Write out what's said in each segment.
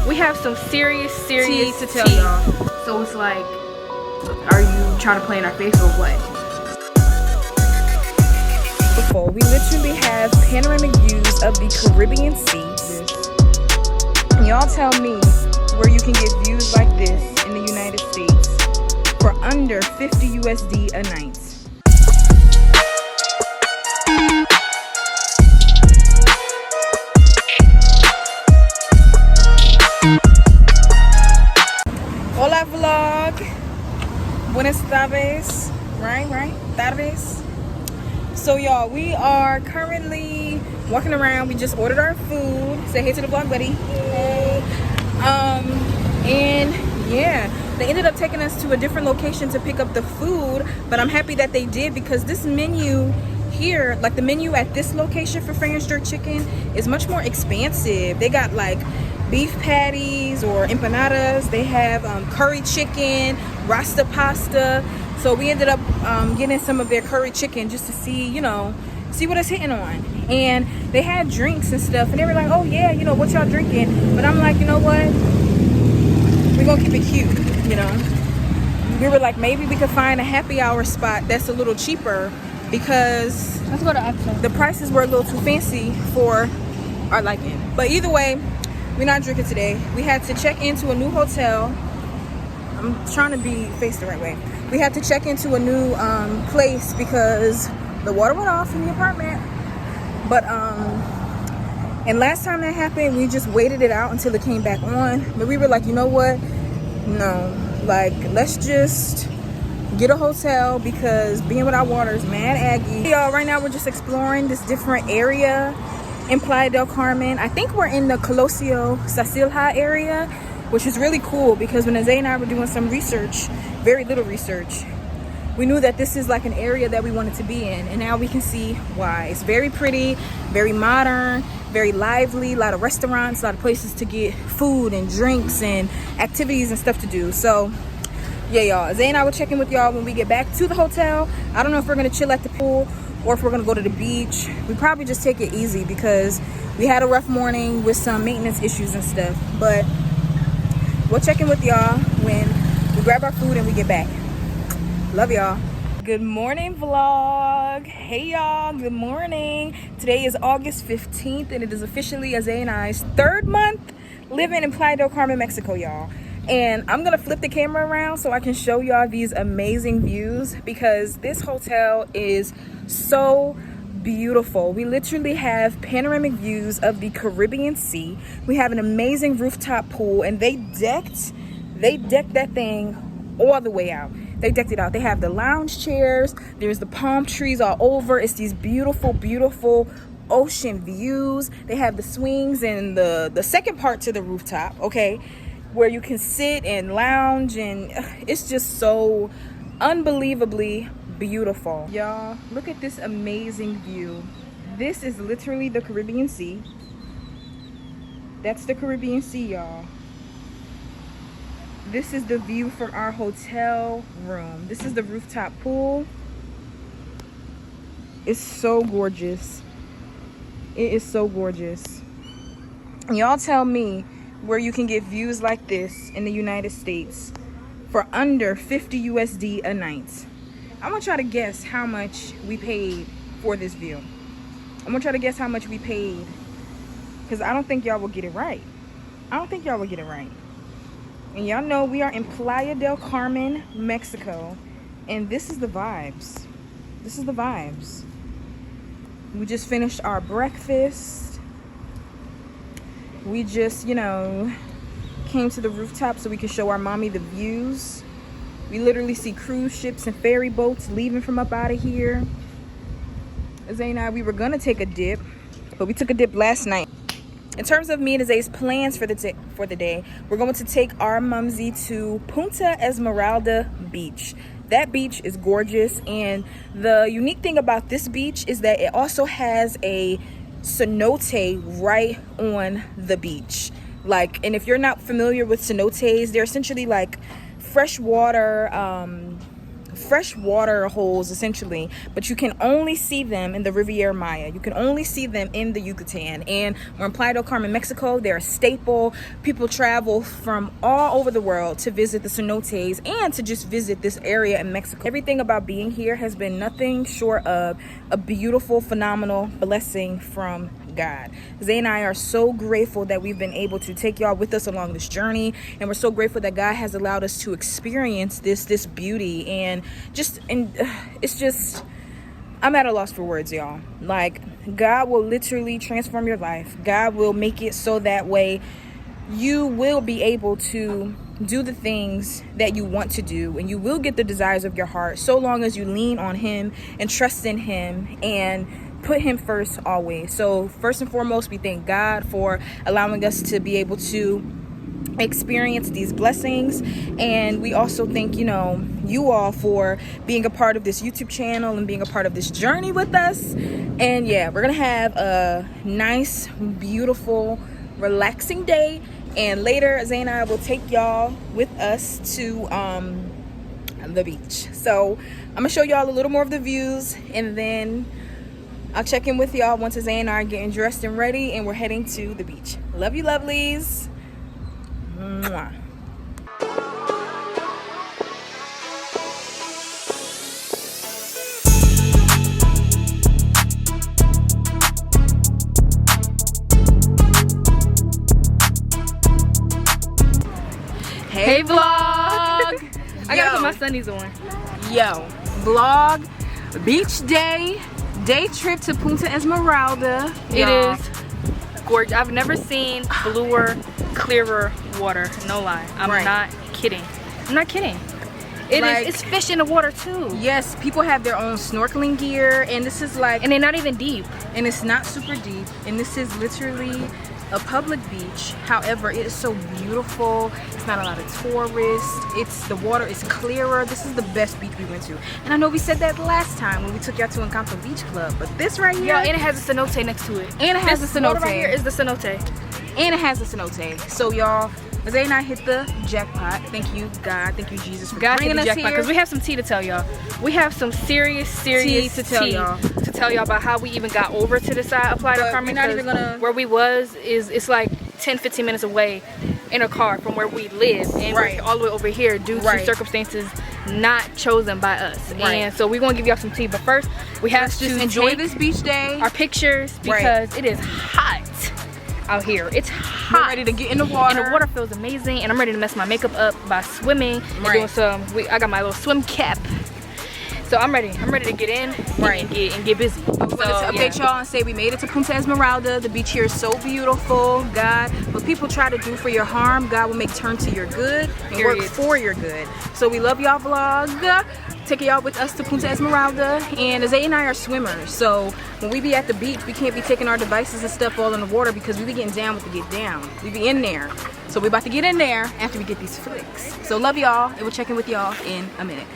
We have some serious tea to tell y'all. So it's like, are you trying to play in our face or what? We literally have panoramic views of the Caribbean Sea. And y'all tell me where you can get views like this in the United States for under 50 USD a night. Hola vlog. Buenas tardes. Right? Tardes. So y'all, we are currently walking around. We just ordered our food. Say hey to the vlog, buddy. Hey. And yeah, they ended up taking us to a different location to pick up the food, but I'm happy that they did, because this menu here, like the menu at this location for French jerk chicken, is much more expansive. They got like beef patties or empanadas. They have curry chicken, rasta pasta. So we ended up getting some of their curry chicken just to see, see what it's hitting on. And they had drinks and stuff, and they were like, oh yeah, what y'all drinking? But I'm like, you know what? We're gonna keep it cute, We were like, maybe we could find a happy hour spot that's a little cheaper, because let's go to Exxon. The prices were a little too fancy for our liking. But either way, we're not drinking today. We had to check into a new hotel. I'm trying to be faced the right way. We had to check into a new place because the water went off in the apartment. But and last time that happened, we just waited it out until it came back on. But we were like, you know what? No, like, let's just get a hotel, because being without water is mad aggy. Y'all, right now we're just exploring this different area in Playa del Carmen. I think we're in the Colosio Sacilha area, which is really cool, because when Azay and I were doing some research, very little research, we knew that this is like an area that we wanted to be in, and now we can see why. It's very pretty, very modern, very lively, a lot of restaurants, a lot of places to get food and drinks and activities and stuff to do. So yeah, y'all, Azay and I will check in with y'all when we get back to the hotel. I don't know if we're gonna chill at the pool or if we're gonna go to the beach. We probably just take it easy, because we had a rough morning with some maintenance issues and stuff. But we'll check in with y'all when we grab our food and we get back. Love y'all. Good morning vlog. Hey y'all, good morning. Today is August 15th, and it is officially Azay and I's 3rd month living in Playa del Carmen, Mexico, y'all. And I'm gonna flip the camera around so I can show y'all these amazing views, because this hotel is so beautiful. We literally have panoramic views of the Caribbean Sea. We have an amazing rooftop pool, and they decked that thing all the way out. They decked it out. They have the lounge chairs, there's the palm trees all over. It's these beautiful ocean views. They have the swings and the second part to the rooftop, okay, where you can sit and lounge, and it's just so unbelievably beautiful. Y'all, look at this amazing view. This is literally the Caribbean Sea. That's the Caribbean Sea, y'all. This is the view from our hotel room. This is the rooftop pool. It's so gorgeous. It is so gorgeous. Y'all tell me where you can get views like this in the United States for under 50 USD a night. I'm gonna try to guess how much we paid for this view. I'm gonna try to guess how much we paid, because I don't think y'all will get it right. And y'all know we are in Playa del Carmen, Mexico, and this is the vibes. We just finished our breakfast. We just, came to the rooftop so we could show our mommy the views. We literally see cruise ships and ferry boats leaving from up out of here. Azay and I, we were gonna take a dip, but we took a dip last night. In terms of me and Azay's plans for the day, we're going to take our mumsy to Punta Esmeralda beach. That beach is gorgeous, and the unique thing about this beach is that it also has a cenote right on the beach. And if you're not familiar with cenotes, they're essentially like freshwater freshwater holes essentially, but you can only see them in the Riviera Maya. You can only see them in the Yucatan. And we're in Playa del Carmen, Mexico. They're a staple. People travel from all over the world to visit the cenotes and to just visit this area in Mexico. Everything about being here has been nothing short of a beautiful, phenomenal blessing from God. Zay and I are so grateful that we've been able to take y'all with us along this journey, and we're so grateful that God has allowed us to experience this beauty. And it's just, I'm at a loss for words, y'all. Like, God will literally transform your life. God will make it so that way you will be able to do the things that you want to do, and you will get the desires of your heart, so long as you lean on him and trust in him and put him first always. So first and foremost, we thank God for allowing us to be able to experience these blessings, and we also thank you all for being a part of this YouTube channel and being a part of this journey with us. And yeah, we're gonna have a nice, beautiful, relaxing day, and later Zay and I will take y'all with us to the beach. So I'm gonna show y'all a little more of the views, and then I'll check in with y'all once Zay and I are getting dressed and ready, and we're heading to the beach. Love you, lovelies. Mwah. Hey vlog. I gotta put my sunnies on. Yo, vlog, beach day trip to Punta Esmeralda. It is gorgeous. I've never seen bluer, clearer water. No lie. I'm not kidding. I'm not kidding. It's fish in the water too. Yes, people have their own snorkeling gear, and this is like, and they're not even deep. And it's not super deep. And this is literally a public beach. However, it is so beautiful. It's not a lot of tourists. The water is clearer. This is the best beach we went to. And I know we said that last time when we took y'all to Encanto Beach Club, but this right here, yeah, and it has a cenote next to it. And it has a cenote. Right here is the cenote. And it has a cenote. So y'all, Zay and I hit the jackpot. Thank you, God. Thank you, Jesus, for bringing us here. Because we have some tea to tell y'all. We have some serious tea to tell y'all about how we even got over to the side of Playa del Carmen. We're not even gonna... Where we was it's like 10-15 minutes away in a car from where we live, and we're all the way over here due to circumstances not chosen by us. And so we're gonna give y'all some tea, but first we have to just enjoy this beach day, our pictures, because it is hot out here. It's hot. We're ready to get in the water. And the water feels amazing, and I'm ready to mess my makeup up by swimming and doing some. I got my little swim cap, so I'm ready. I'm ready to get in and get busy. I wanted to update y'all and say we made it to Punta Esmeralda. The beach here is so beautiful. God, what people try to do for your harm, God will make turn to your good and work for your good. So we love y'all, vlog. Taking y'all with us to Punta Esmeralda, and Zay and I are swimmers, so when we be at the beach, we can't be taking our devices and stuff all in the water, because we be getting down with the get down. We be in there, so we about to get in there after we get these flicks. So love y'all, and we'll check in with y'all in a minute.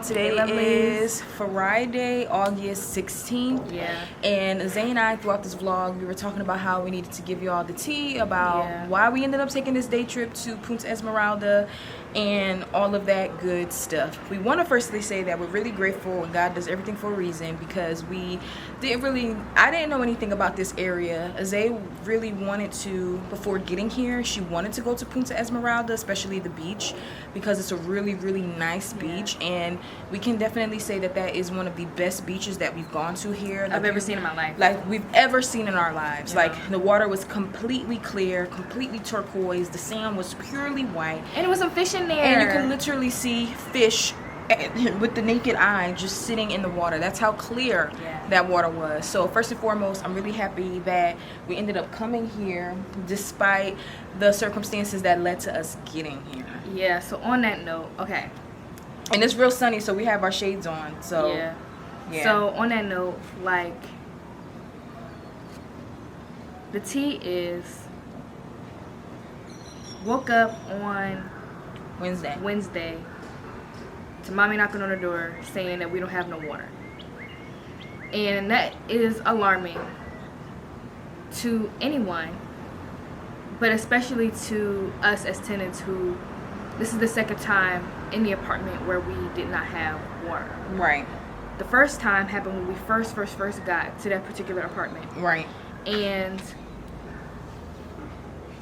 Today is Friday, August 16th. And Zay and I, throughout this vlog, we were talking about how we needed to give you all the tea about why we ended up taking this day trip to Punta Esmeralda and all of that good stuff. We want to firstly say that we're really grateful, and God does everything for a reason, because I didn't know anything about this area. Zay really wanted to, before getting here, she wanted to go to Punta Esmeralda, especially the beach, because it's a really, really nice beach, and we can definitely say that that is one of the best beaches that we've gone to here. I've ever seen in my life. Like, we've ever seen in our lives. Like, the water was completely clear, completely turquoise. The sand was purely white. And it was some fish in there. And you can literally see fish with the naked eye, just sitting in the water. That's how clear that water was. So first and foremost, I'm really happy that we ended up coming here despite the circumstances that led to us getting here. Yeah, so on that note, okay. And it's real sunny, so we have our shades on. So yeah. So on that note, like, the tea is, woke up on Wednesday to mommy knocking on the door saying that we don't have no water. And that is alarming to anyone, but especially to us as tenants who, this is the second time in the apartment where we did not have water. Right. The first time happened when we first got to that particular apartment. Right. And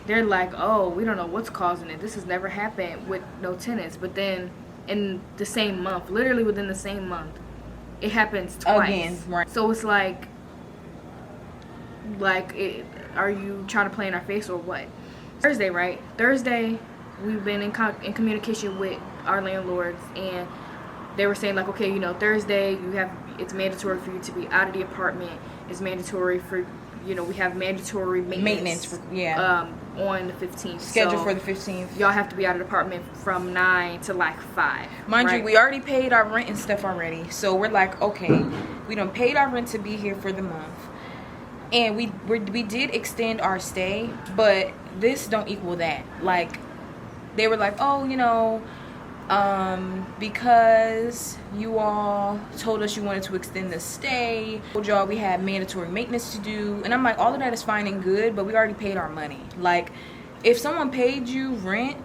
they're like, oh, we don't know what's causing it. This has never happened with no tenants. But then in the same month, literally within the same month, it happens twice. Again, right. So it's like are you trying to play in our face or what? Thursday, right? Thursday, we've been in communication with our landlords, and they were saying like, okay, you know, Thursday it's mandatory for you to be out of the apartment. It's mandatory for, you know, we have mandatory maintenance on the 15th. Scheduled for the 15th. Y'all have to be out of the apartment from 9 to like 5. Mind you, we already paid our rent and stuff already. So we're like, okay, we done paid our rent to be here for the month. And we did extend our stay, but this don't equal that. Like, they were like, oh, you know, because you all told us you wanted to extend the stay, told y'all we had mandatory maintenance to do. And I'm like, all of that is fine and good, but we already paid our money. Like, if someone paid you rent,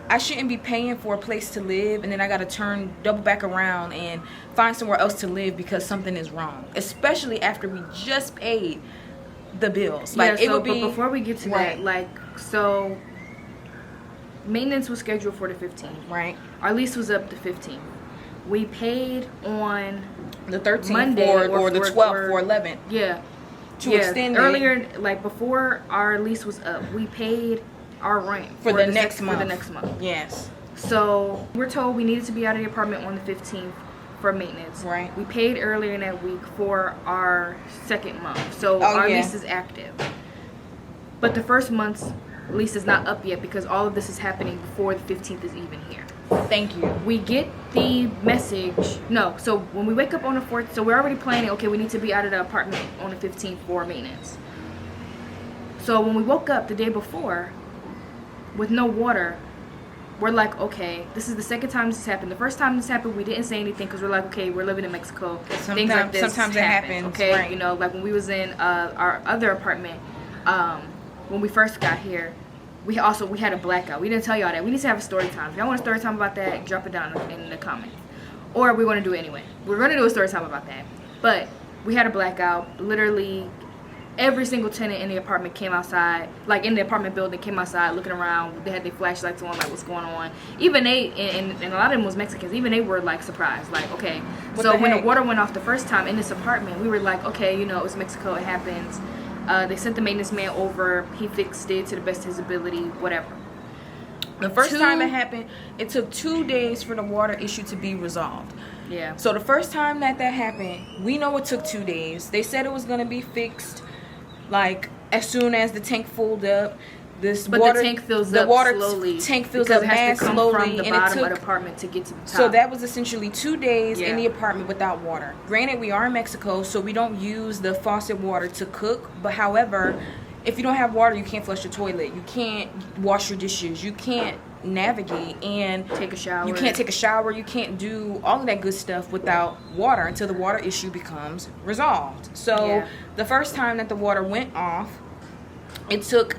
I shouldn't be paying for a place to live and then I gotta double back around and find somewhere else to live because something is wrong, especially after we just paid the bills. Like, yeah, so, but before we get to that, like, so maintenance was scheduled for the 15th. Right. Our lease was up the 15th. We paid on the 13th Monday or the 12th or 11th. Yeah. To extend earlier, it. Like, before our lease was up, we paid our rent for the next month. For the next month. Yes. So we're told we needed to be out of the apartment on the 15th for maintenance. Right. We paid earlier in that week for our second month. So our lease is active. But the first month's lease is not up yet because all of this is happening before the 15th is even here. Thank you. We get the message. No, so when we wake up on the 4th, so we're already planning, okay, we need to be out of the apartment on the 15th for maintenance. So when we woke up the day before with no water, we're like, okay, this is the second time this has happened. The first time this happened, we didn't say anything because we're like, okay, we're living in Mexico. Things like this sometimes it happens. Okay, right. You know, like when we was in our other apartment, when we first got here, we had a blackout. We didn't tell y'all that. We need to have a story time. If y'all want a story time about that, drop it down in the comments. Or we want to do it anyway. We're going to do a story time about that. But we had a blackout. Literally every single tenant in the apartment came outside, like in the apartment building, came outside looking around. They had their flashlights on, like, what's going on. Even they, and a lot of them was Mexicans, even they were like surprised, like, okay. So when the water went off the first time in this apartment, we were like, okay, you know, it was Mexico, it happens. They sent the maintenance man over. He fixed it to the best of his ability, whatever. The first time it happened, it took 2 days for the water issue to be resolved. Yeah. So the first time that happened, we know it took 2 days. They said it was going to be fixed, like, as soon as the tank filled up. But the tank fills up slowly. Tank fills up mad slowly, from the bottom of the apartment to get to the top. So that was essentially 2 days in the apartment without water. Granted, we are in Mexico, so we don't use the faucet water to cook. But however, if you don't have water, you can't flush your toilet. You can't wash your dishes. You can't navigate and take a shower. You can't take a shower. You can't do all of that good stuff without water until the water issue becomes resolved. So the first time that the water went off, it took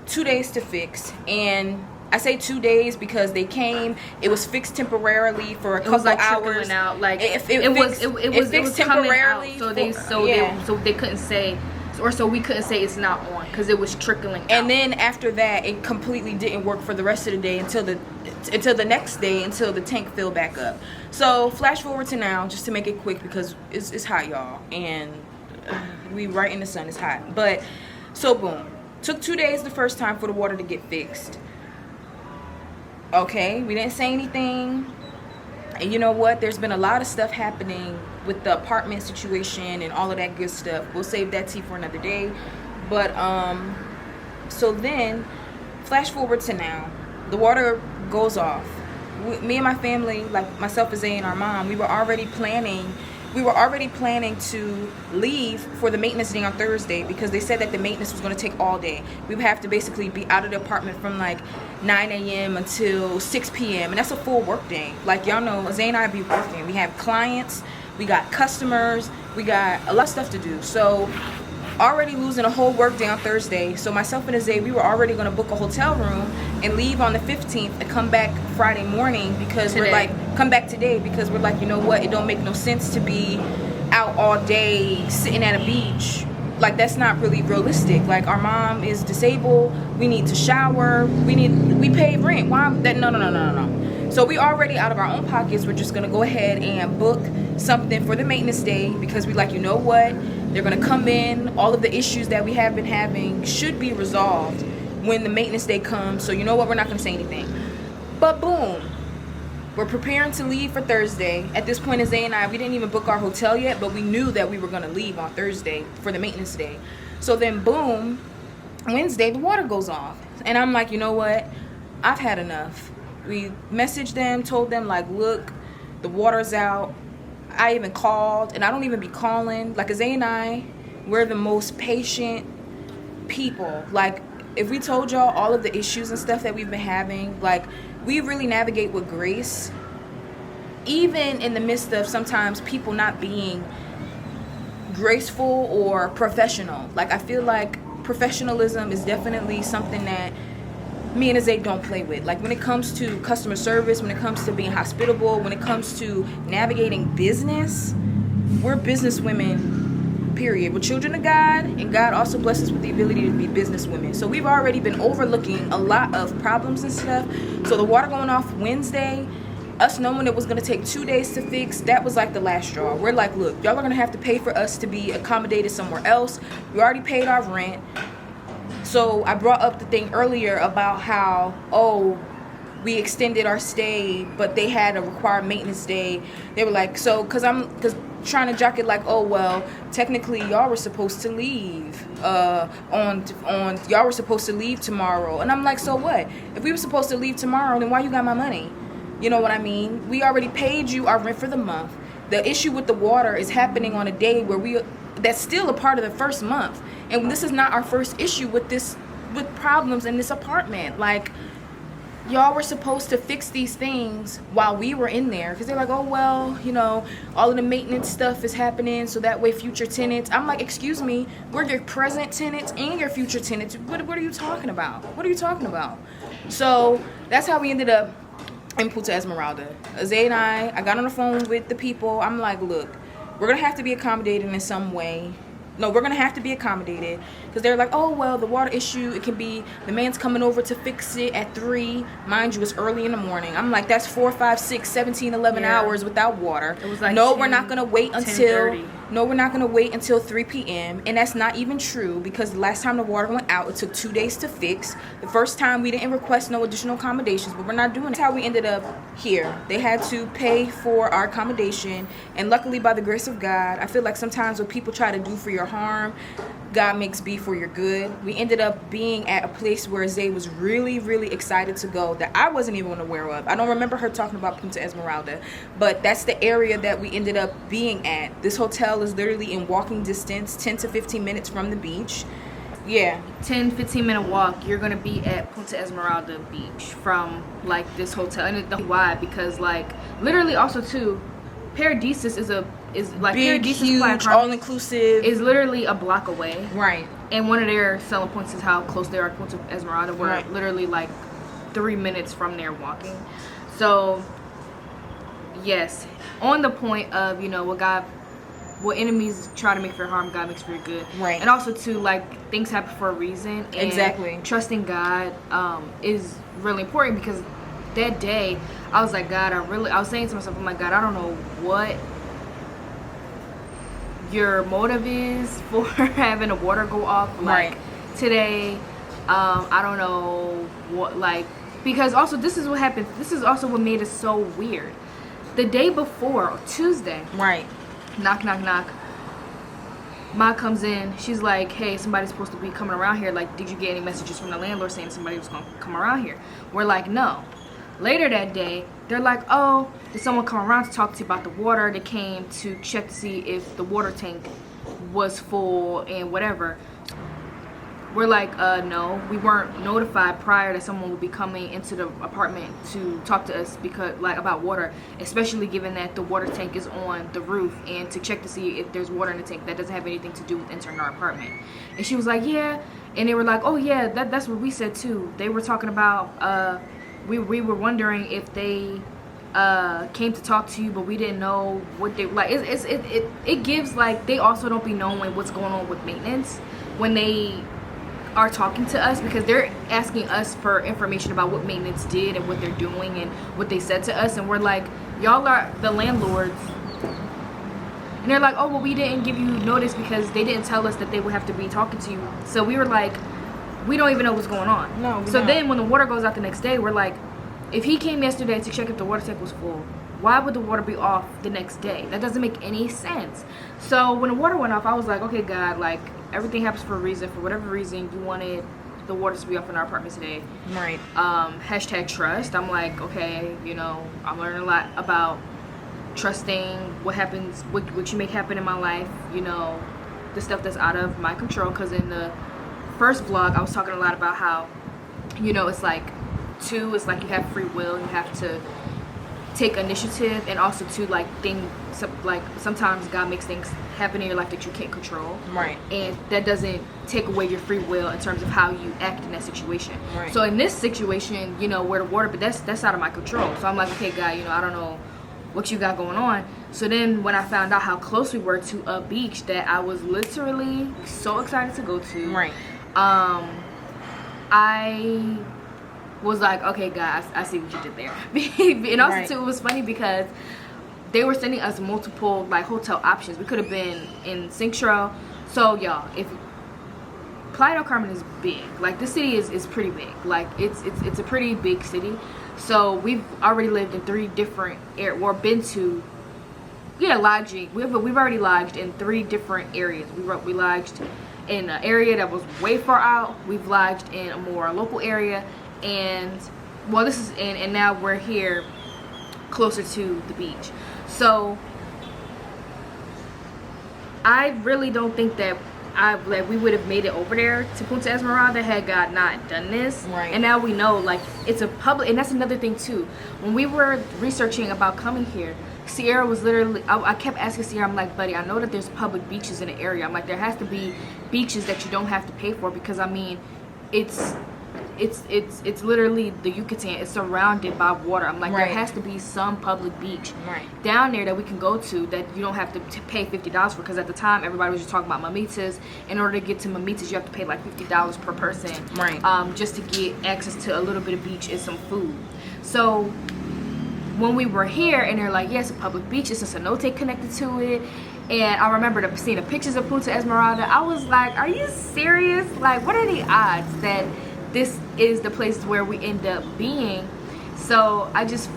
2 days to fix. And I say 2 days because they came, it was fixed temporarily for a couple hours. Out. Like, it was temporarily. So they couldn't say, or so we couldn't say it's not on because it was trickling out. And then after that, it completely didn't work for the rest of the day until the next day, until the tank filled back up. So flash forward to now, just to make it quick because it's hot, y'all, and we right in the sun. It's hot. But so boom. Took 2 days the first time for the water to get fixed. Okay, we didn't say anything. And you know what? There's been a lot of stuff happening with the apartment situation and all of that good stuff. We'll save that tea for another day. But so then, flash forward to now, the water goes off. Me and my family, like myself, Zay, and our mom, we were already planning to leave for the maintenance day on Thursday, because they said that the maintenance was going to take all day. We would have to basically be out of the apartment from like 9 a.m. until 6 p.m. and that's a full work day. Like, y'all know, Zay and I be working. We have clients, we got customers, we got a lot of stuff to do. So already losing a whole work day on Thursday. So myself and Zay, we were already going to book a hotel room and leave on the 15th and come back Friday morning, because we're like, come back today, because we're like, you know what, it don't make no sense to be out all day sitting at a beach. Like, that's not really realistic. Like, our mom is disabled, we need to shower, we pay rent. Why that? No. So we already out of our own pockets, we're just gonna go ahead and book something for the maintenance day, because we like, you know what, they're gonna come in, all of the issues that we have been having should be resolved when the maintenance day comes. So you know what, we're not gonna say anything. But boom, we're preparing to leave for Thursday. At this point, Zay and I, we didn't even book our hotel yet, but we knew that we were gonna leave on Thursday for the maintenance day. So then boom, Wednesday the water goes off, and I'm like, you know what, I've had enough. We messaged them, told them like, look, the water's out. I even called, and I don't even be calling. Like, Zay and I, we're the most patient people. Like, if we told y'all all of the issues and stuff that we've been having, like, we really navigate with grace, even in the midst of sometimes people not being graceful or professional. Like, I feel like professionalism is definitely something that me and Zay don't play with. Like, when it comes to customer service, when it comes to being hospitable, when it comes to navigating business, we're business women, period. We're children of God, and God also blessed us with the ability to be business women. So we've already been overlooking a lot of problems and stuff. So the water going off Wednesday, us knowing it was going to take 2 days to fix, that was like the last straw. We're like, look, y'all are going to have to pay for us to be accommodated somewhere else. We already paid our rent. So I brought up the thing earlier about how, oh, we extended our stay, but they had a required maintenance day. They were like, so, because trying to jock it like, oh, well, technically y'all were supposed to leave y'all were supposed to leave tomorrow. And I'm like, so what? If we were supposed to leave tomorrow, then why you got my money? You know what I mean? We already paid you our rent for the month. The issue with the water is happening on a day where that's still a part of the first month. And this is not our first issue with problems in this apartment. Like, y'all were supposed to fix these things while we were in there, because they're like, oh, well, you know, all of the maintenance stuff is happening so that way future tenants. I'm like, excuse me, we're your present tenants and your future tenants. What are you talking about? What are you talking about? So that's how we ended up in Punta Esmeralda. Zay and I got on the phone with the people. I'm like, look, we're gonna have to be accommodated in some way. No, we're gonna have to be accommodated, because they're like, oh, well, the water issue, it can be the man's coming over to fix it at 3. Mind you, it's early in the morning. I'm like, that's 4, 5, 6, 17, 11 hours without water. It was like, no, 10, we're not gonna wait until 3 p.m. And that's not even true, because the last time the water went out, it took 2 days to fix. The first time we didn't request no additional accommodations, but we're not doing it. That's how we ended up here. They had to pay for our accommodation, and luckily, by the grace of God, I feel like sometimes what people try to do for your harm, God makes be for your good. We ended up being at a place where Zay was really, really excited to go, that I wasn't even aware of. I don't remember her talking about Punta Esmeralda, but that's the area that we ended up being at. This hotel is literally in walking distance, 10 to 15 minutes from the beach. Yeah. 10-15 minute walk, you're gonna be at Punta Esmeralda beach from like this hotel. And why? Because like literally also too, Paradisus is like big, Paradisus, huge, Playa, Carmen, all inclusive. Is literally a block away. Right. And one of their selling points is how close they are to Punta Esmeralda. We're literally like 3 minutes from there walking. So yes, on the point of, you know, what enemies try to make for harm, God makes for your good. Right. And also too, like, things happen for a reason. And exactly. Trusting God is really important, because that day I was like, God, I was saying to myself, oh my God, I don't know what your motive is for having the water go off like today. I don't know what, like, because also this is what happened. This is also what made it so weird. The day before, Tuesday. Right. Knock, knock, knock. Ma comes in. She's like, hey, somebody's supposed to be coming around here. Like, did you get any messages from the landlord saying somebody was going to come around here? We're like, no. Later that day, they're like, oh, did someone come around to talk to you about the water? They came to check to see if the water tank was full and whatever. We're like, no, we weren't notified prior that someone would be coming into the apartment to talk to us because, like, about water, especially given that the water tank is on the roof, and to check to see if there's water in the tank. That doesn't have anything to do with entering our apartment. And she was like, yeah. And they were like, oh yeah, that's what we said too. They were talking about, we were wondering if they came to talk to you, but we didn't know what they like. It gives, like, they also don't be knowing what's going on with maintenance when they are talking to us, because they're asking us for information about what maintenance did and what they're doing and what they said to us, and we're like, y'all are the landlords. And they're like, oh, well, we didn't give you notice because they didn't tell us that they would have to be talking to you. So we were like, we don't even know what's going on. No, so then when the water goes out the next day, we're like, if he came yesterday to check if the water tank was full, why would the water be off the next day? That doesn't make any sense. So when the water went off, I was like, okay, God, like, everything happens for a reason. For whatever reason, you wanted the water to be off in our apartment today. Right. Hashtag trust. I'm like, okay, you know, I'm learning a lot about trusting what happens, what you make happen in my life, you know, the stuff that's out of my control. Because in the first vlog, I was talking a lot about how, you know, it's like, it's like you have free will, you have to take initiative, and also to, like, like, sometimes God makes things happen in your life that you can't control. Right. And that doesn't take away your free will in terms of how you act in that situation. Right. So in this situation, you know, where the water, but that's out of my control. So I'm like, okay, God, you know, I don't know what you got going on. So then when I found out how close we were to a beach that I was literally so excited to go to, Right. I was like, okay, guys, I see what you did there. And also, too, it was funny because they were sending us multiple, like, hotel options. We could have been in Central. So, y'all, if Playa Carmen is big, like, this city is pretty big. Like, it's a pretty big city. So we've already lived in 3 different or been to, lodging. We've already lodged in 3 different areas. We lodged in an area that was way far out. We've lodged in a more local area. And well, this is and now we're here closer to the beach. So I really don't think that we would have made it over there to Punta Esmeralda had God not done this. Right. And now we know, like, it's a public, and that's another thing too. When we were researching about coming here, Sierra was literally, I kept asking Sierra, I'm like, buddy, I know that there's public beaches in the area. I'm like, there has to be beaches that you don't have to pay for, because I mean, it's literally the Yucatan. It's surrounded by water. I'm like, there has to be some public beach down there that we can go to that you don't have to pay $50 for, because at the time everybody was just talking about mamitas. In order to get to mamitas, you have to pay like $50 per person, just to get access to a little bit of beach and some food. So when we were here and they're like, yes, a public beach, it's a cenote connected to it, and I remember seeing the pictures of Punta Esmeralda, I was like, are you serious? Like, what are the odds that this is the place where we end up being? So I just,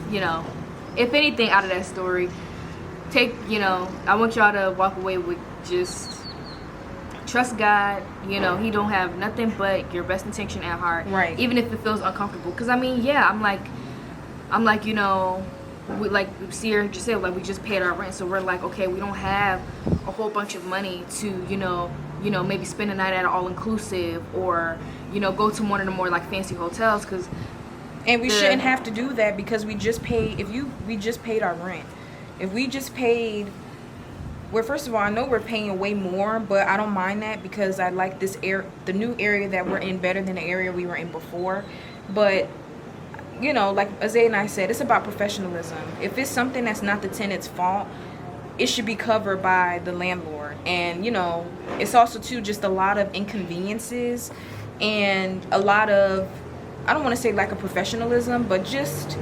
if anything out of that story, I want y'all to walk away with just trust God. He don't have nothing but your best intention at heart, even if it feels uncomfortable. Because I mean, I'm like, we, like Sierra just said, like, we just paid our rent, so we're like, okay, we don't have a whole bunch of money to maybe spend a night at an all-inclusive, or go to one of the more like fancy hotels, and we shouldn't have to do that, because we just paid we just paid our rent. If we just paid, well, first of all, I know we're paying way more, but I don't mind that, because I like the new area that we're in better than the area we were in before. But like Azay and I said, it's about professionalism. If it's something that's not the tenant's fault, it should be covered by the landlord. And it's also too just a lot of inconveniences and a lot of, I don't want to say lack of professionalism, but just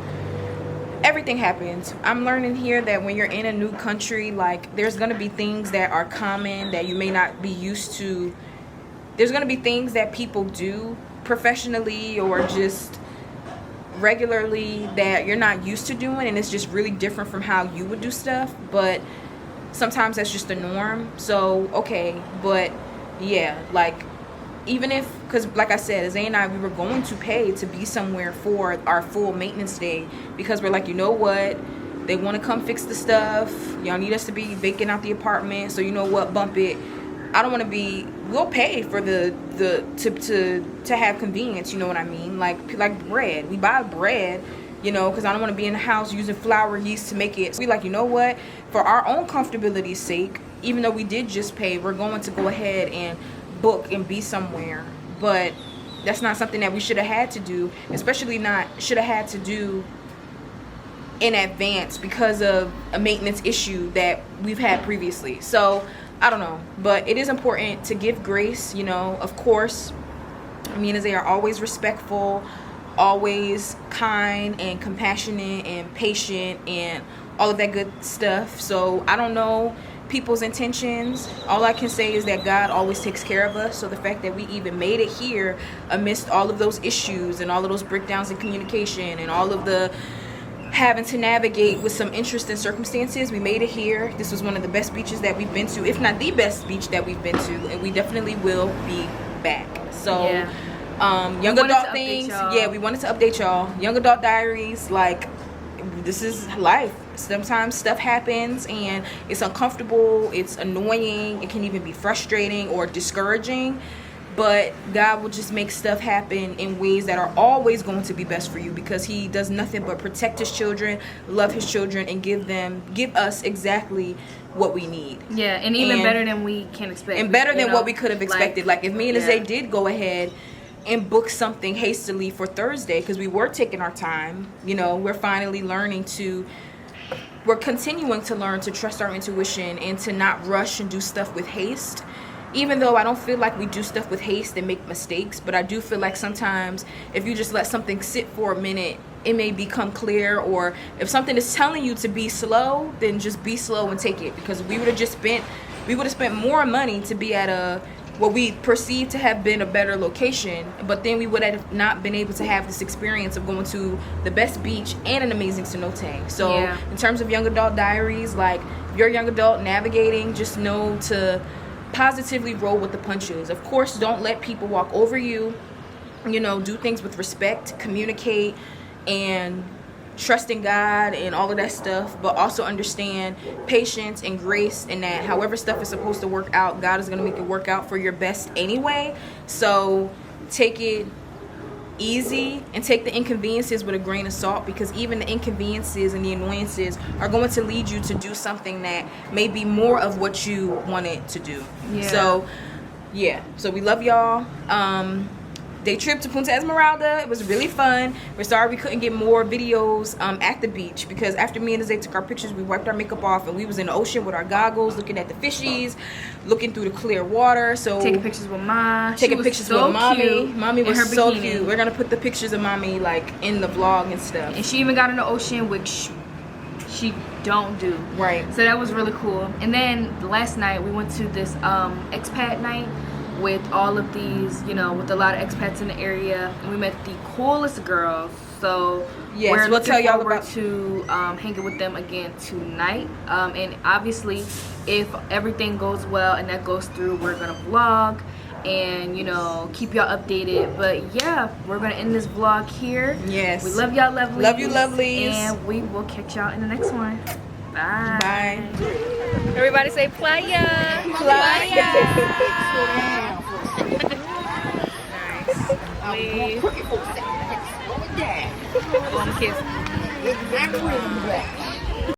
everything happens. I'm learning here that when you're in a new country, like, there's going to be things that are common that you may not be used to. There's going to be things that people do professionally, or just regularly that you're not used to doing, and it's just really different from how you would do stuff, but sometimes that's just the norm. So okay, but yeah, like, even if, because like I said, Zay and I, we were going to pay to be somewhere for our full maintenance day, because we're like, you know what, they want to come fix the stuff, y'all need us to be vacant out the apartment, so you know what, bump it. I don't want to be, we'll pay for the to have convenience, you know what I mean, like bread, we buy bread, you know, because I don't want to be in the house using flour, yeast to make it. So we like, you know what, for our own comfortability's sake, even though we did just pay, we're going to go ahead and book and be somewhere. But that's not something that we should have had to do, especially not should have had to do in advance because of a maintenance issue that we've had previously. So I don't know, but it is important to give grace, you know. Of course, me and Zay are always respectful, always kind and compassionate and patient and all of that good stuff. So I don't know people's intentions. All I can say is that God always takes care of us. So the fact that we even made it here amidst all of those issues and all of those breakdowns in communication and all of the having to navigate with some interesting circumstances, we made it here. This was one of the best beaches that we've been to, if not the best beach that we've been to, and we definitely will be back. So yeah. Young adult things, yeah, we wanted to update y'all. Young adult diaries, like, this is life. Sometimes stuff happens and it's uncomfortable, it's annoying, it can even be frustrating or discouraging, but God will just make stuff happen in ways that are always going to be best for you, because he does nothing but protect his children, love his children, and give us exactly what we need. Yeah, and even better than we can expect. And better than what we could have expected. Like if me and Zay did go ahead and book something hastily for Thursday, because we were taking our time, you know, we're finally we're continuing to learn to trust our intuition and to not rush and do stuff with haste. Even though I don't feel like we do stuff with haste and make mistakes, but I do feel like sometimes if you just let something sit for a minute, it may become clear. Or if something is telling you to be slow, then just be slow and take it, because we would have spent more money to be at what we perceived to have been a better location, but then we would have not been able to have this experience of going to the best beach and an amazing cenote. So in terms of young adult diaries, like, if you're a young adult navigating, just know to positively roll with the punches. Of course, don't let people walk over you, you know, do things with respect, communicate, and trust in God and all of that stuff, but also understand patience and grace, and that however stuff is supposed to work out, God is going to make it work out for your best anyway. So take it easy and take the inconveniences with a grain of salt, because even the inconveniences and the annoyances are going to lead you to do something that may be more of what you wanted to do. So we love y'all. Day trip to Punta Esmeralda, it was really fun. We're sorry we couldn't get more videos at the beach, because after me and Zay took our pictures, we wiped our makeup off and we was in the ocean with our goggles, looking at the fishies, looking through the clear water. So taking pictures with mommy. Mommy was so cute. We're gonna put the pictures of mommy like in the vlog and stuff. And she even got in the ocean, which she don't do. Right. So that was really cool. And then last night we went to this expat night with all of these, you know, with a lot of expats in the area, and we met the coolest girls. So we're looking forward to hanging with them again tonight. And obviously, if everything goes well and that goes through, we're gonna vlog and, you know, keep y'all updated. But yeah, we're gonna end this vlog here. Yes, we love y'all, lovelies. Love you, lovelies. And we will catch y'all in the next one. Bye. Bye. Everybody say Playa. Playa. Nice. Kiss.